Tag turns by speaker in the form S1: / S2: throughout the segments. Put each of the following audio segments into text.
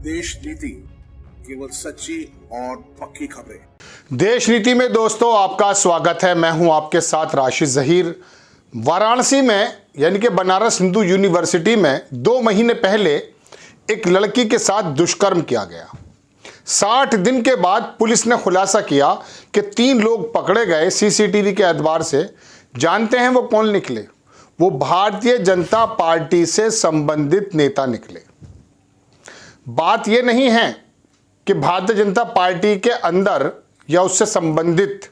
S1: देश नीति, केवल सच्ची और पक्की खबरें।
S2: देश नीति में दोस्तों आपका स्वागत है। मैं हूं आपके साथ राशिद जहीर। वाराणसी में यानी कि बनारस हिंदू यूनिवर्सिटी में 2 महीने पहले एक लड़की के साथ दुष्कर्म किया गया। 60 दिन के बाद पुलिस ने खुलासा किया कि 3 लोग पकड़े गए सीसीटीवी के एतबार से। जानते हैं वो कौन निकले? वो भारतीय जनता पार्टी से संबंधित नेता निकले। बात यह नहीं है कि भारतीय जनता पार्टी के अंदर या उससे संबंधित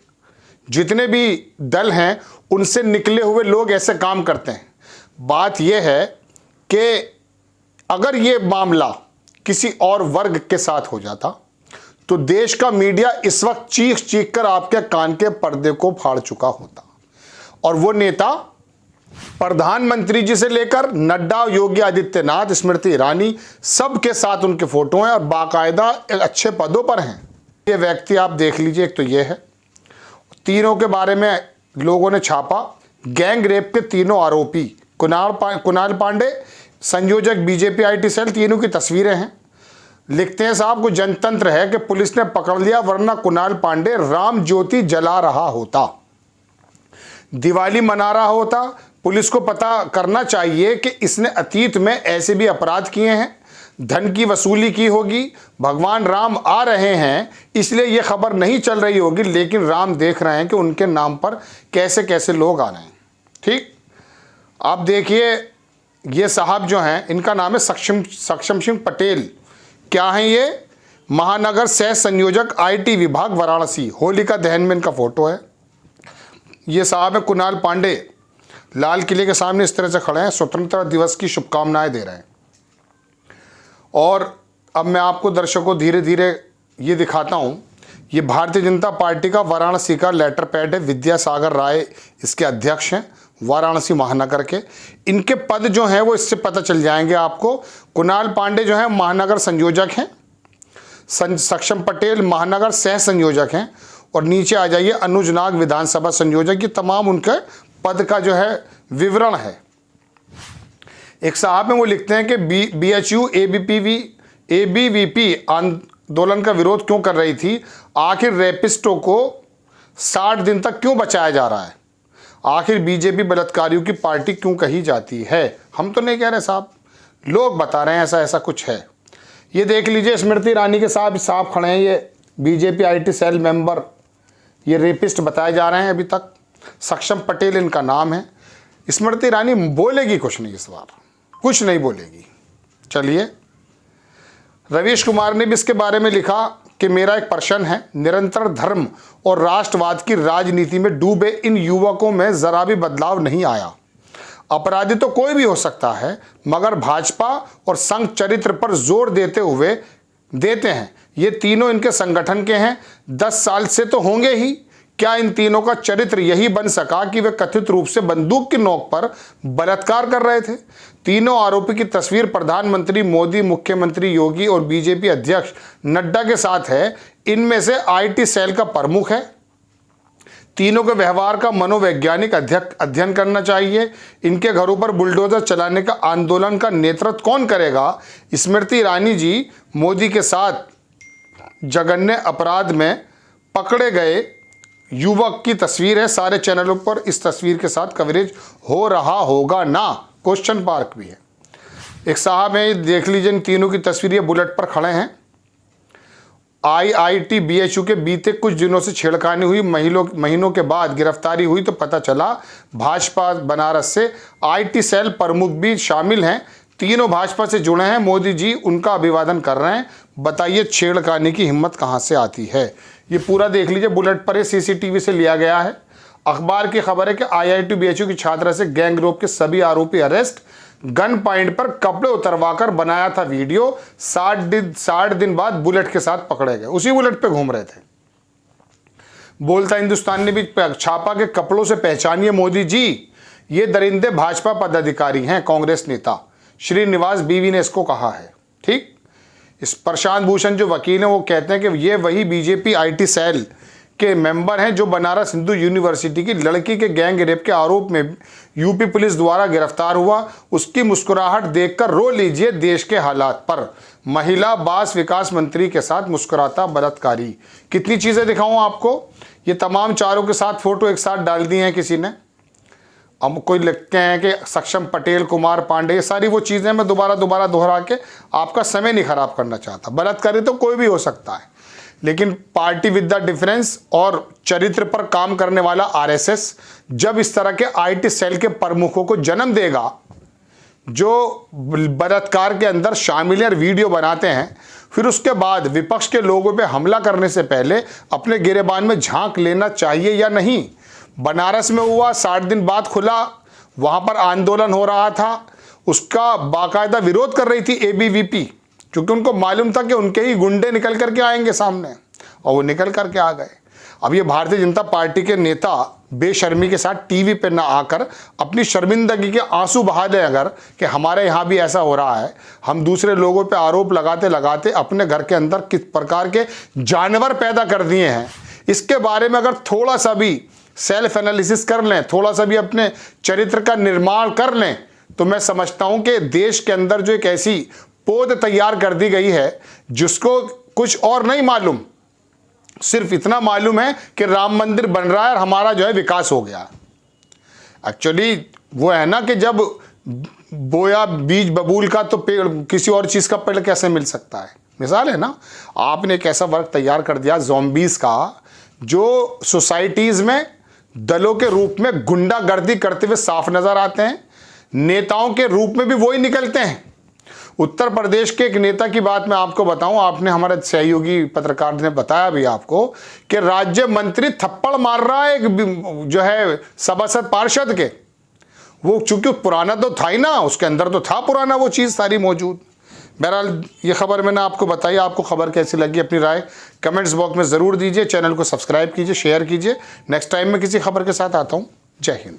S2: जितने भी दल हैं उनसे निकले हुए लोग ऐसे काम करते हैं। बात यह है कि अगर ये मामला किसी और वर्ग के साथ हो जाता तो देश का मीडिया इस वक्त चीख चीख कर आपके कान के पर्दे को फाड़ चुका होता। और वो नेता प्रधानमंत्री जी से लेकर नड्डा, योगी आदित्यनाथ, स्मृति ईरानी, सबके साथ उनके फोटो हैं और बाकायदा अच्छे पदों पर हैं। ये व्यक्ति आप देख लीजिए। एक तो ये है, तीनों के बारे में लोगों ने छापा। गैंग रेप के तीनों आरोपी कुणाल पांडे, संयोजक बीजेपी आईटी सेल, तीनों की तस्वीरें हैं। लिखते हैं साहब को जनतंत्र है कि पुलिस ने पकड़ लिया वरना कुणाल पांडे राम ज्योति जला रहा होता, दिवाली मना रहा होता। पुलिस को पता करना चाहिए कि इसने अतीत में ऐसे भी अपराध किए हैं, धन की वसूली की होगी। भगवान राम आ रहे हैं इसलिए यह खबर नहीं चल रही होगी, लेकिन राम देख रहे हैं कि उनके नाम पर कैसे कैसे लोग आ रहे हैं। ठीक, आप देखिए ये साहब जो हैं इनका नाम है सक्षम सिंह पटेल। क्या है ये? महानगर सह संयोजक आईटी विभाग वाराणसी। होलिका दहन में इनका फोटो है। ये साहब है कुणाल पांडे, लाल किले के सामने इस तरह से खड़े हैं, स्वतंत्रता दिवस की शुभकामनाएं दे रहे हैं। और अब मैं आपको दर्शकों धीरे धीरे ये दिखाता हूँ। ये भारतीय जनता पार्टी का वाराणसी का लेटर पैड है। विद्यासागर राय इसके अध्यक्ष हैं वाराणसी महानगर के। इनके पद जो हैं वो इससे पता चल जाएंगे आपको। कुणाल पांडे जो हैं महानगर संयोजक हैं, सक्षम पटेल महानगर सह संयोजक हैं, और नीचे आ जाइए अनुज नाग विधानसभा संयोजक। ये तमाम उनके पद का जो है विवरण है। एक साहब में वो लिखते हैं कि बीएचयू एबीवीपी आंदोलन का विरोध क्यों कर रही थी? आखिर रेपिस्टों को 60 दिन तक क्यों बचाया जा रहा है? आखिर बीजेपी बलात्कारियों की पार्टी क्यों कही जाती है? हम तो नहीं कह रहे साहब, लोग बता रहे हैं ऐसा ऐसा कुछ है। ये देख लीजिए स्मृति ईरानी के साहब खड़े हैं। ये बीजेपी आईटी सेल मेंबर, ये रेपिस्ट बताए जा रहे हैं अभी तक। सक्षम पटेल इनका नाम है। स्मृति ईरानी बोलेगी कुछ नहीं, इस बार कुछ नहीं बोलेगी। चलिए, रवीश कुमार ने भी इसके बारे में लिखा कि मेरा एक प्रश्न है, निरंतर धर्म और राष्ट्रवाद की राजनीति में डूबे इन युवकों में जरा भी बदलाव नहीं आया। अपराधी तो कोई भी हो सकता है, मगर भाजपा और संघ चरित्र पर जोर देते हैं। ये तीनों इनके संगठन के हैं, 10 साल से तो होंगे ही। क्या इन तीनों का चरित्र यही बन सका कि वे कथित रूप से बंदूक की नोक पर बलात्कार कर रहे थे? तीनों आरोपी की तस्वीर प्रधानमंत्री मोदी, मुख्यमंत्री योगी और बीजेपी अध्यक्ष नड्डा के साथ है। इनमें से आईटी सेल का प्रमुख है। तीनों के व्यवहार का मनोवैज्ञानिक अध्ययन करना चाहिए। इनके घरों पर बुलडोजर चलाने का आंदोलन का नेतृत्व कौन करेगा? स्मृति ईरानी जी मोदी के साथ जघन्य अपराध में पकड़े गए युवक की तस्वीर है। सारे चैनलों पर इस तस्वीर के साथ कवरेज हो रहा होगा ना? क्वेश्चन मार्क भी है। एक साहब है, देख लीजिए इन तीनों की तस्वीर, ये बुलेट पर खड़े हैं। आईआईटी बीएचयू के बीते कुछ दिनों से छेड़खानी हुई, महीनों के बाद गिरफ्तारी हुई तो पता चला भाजपा बनारस से आईटी सेल प्रमुख भी शामिल हैं। तीनों भाजपा से जुड़े हैं। मोदी जी उनका अभिवादन कर रहे हैं। बताइए छेड़खानी की हिम्मत कहां से आती है? ये पूरा देख लीजिए, बुलेट पर सीसीटीवी से लिया गया है। अखबार की खबर है कि आईआईटी बीएचयू की छात्रा से गैंग रेप के सभी आरोपी अरेस्ट। गन पॉइंट पर कपड़े उतरवाकर बनाया था वीडियो। 60 दिन बाद बुलेट के साथ पकड़े गए, उसी बुलेट पे घूम रहे थे। बोलता हिंदुस्तान ने भी छापा के कपड़ों से पहचानिए मोदी जी, ये दरिंदे भाजपा पदाधिकारी हैं। कांग्रेस नेता श्रीनिवास बीवी ने इसको कहा है। ठीक, इस प्रशांत भूषण जो वकील हैं वो कहते हैं कि ये वही बीजेपी आईटी सेल के मेंबर हैं जो बनारस हिंदू यूनिवर्सिटी की लड़की के गैंग रेप के आरोप में यूपी पुलिस द्वारा गिरफ्तार हुआ, उसकी मुस्कुराहट देखकर रो लीजिए देश के हालात पर। महिला बाल विकास मंत्री के साथ मुस्कुराता बलात्कारी। कितनी चीज़ें दिखाऊं आपको, ये तमाम चारों के साथ फोटो एक साथ डाल दी हैं किसी ने। अब कोई लिखते हैं कि सक्षम पटेल, कुमार पांडे, ये सारी वो चीज़ें मैं दोबारा दोहरा के आपका समय नहीं खराब करना चाहता। बलात्कारी तो कोई भी हो सकता है, लेकिन पार्टी विद द डिफरेंस और चरित्र पर काम करने वाला आरएसएस जब इस तरह के आईटी सेल के प्रमुखों को जन्म देगा जो बलात्कार के अंदर शामिल हैं, वीडियो बनाते हैं, फिर उसके बाद विपक्ष के लोगों पे हमला करने से पहले अपने गिरेबान में झांक लेना चाहिए या नहीं। बनारस में हुआ, 60 दिन बाद खुला, वहाँ पर आंदोलन हो रहा था, उसका बाकायदा विरोध कर रही थी एबीवीपी, क्योंकि उनको मालूम था कि उनके ही गुंडे निकल करके आएंगे सामने, और वो निकल करके आ गए। अब ये भारतीय जनता पार्टी के नेता बेशर्मी के साथ टीवी पे ना आकर अपनी शर्मिंदगी के आंसू बहा दें अगर कि हमारे यहाँ भी ऐसा हो रहा है, हम दूसरे लोगों पे आरोप लगाते लगाते अपने घर के अंदर किस प्रकार के जानवर पैदा कर दिए हैं, इसके बारे में अगर थोड़ा सा भी सेल्फ एनालिसिस कर लें, थोड़ा सा भी अपने चरित्र का निर्माण कर लें, तो मैं समझता हूं कि देश के अंदर जो एक ऐसी पौध तैयार कर दी गई है जिसको कुछ और नहीं मालूम, सिर्फ इतना मालूम है कि राम मंदिर बन रहा है और हमारा जो है विकास हो गया। एक्चुअली वो है ना कि जब बोया बीज बबूल का तो पेड़ किसी और चीज़ का पेड़ कैसे मिल सकता है। मिसाल है ना, आपने एक ऐसा वर्ग तैयार कर दिया ज़ॉम्बीज़ का, जो सोसाइटीज़ में दलों के रूप में गुंडागर्दी करते हुए साफ नज़र आते हैं, नेताओं के रूप में भी वही निकलते हैं। उत्तर प्रदेश के एक नेता की बात मैं आपको बताऊं, आपने हमारे सहयोगी पत्रकार ने बताया भी आपको कि राज्य मंत्री थप्पड़ मार रहा है एक जो है सभासद पार्षद के। वो चूंकि पुराना तो था ही ना, उसके अंदर तो था पुराना वो चीज़ सारी मौजूद। बहरहाल ये खबर मैंने आपको बताई, आपको खबर कैसी लगी अपनी राय कमेंट्स बॉक्स में ज़रूर दीजिए। चैनल को सब्सक्राइब कीजिए, शेयर कीजिए। नेक्स्ट टाइम मैं किसी खबर के साथ आता हूँ। जय हिंद।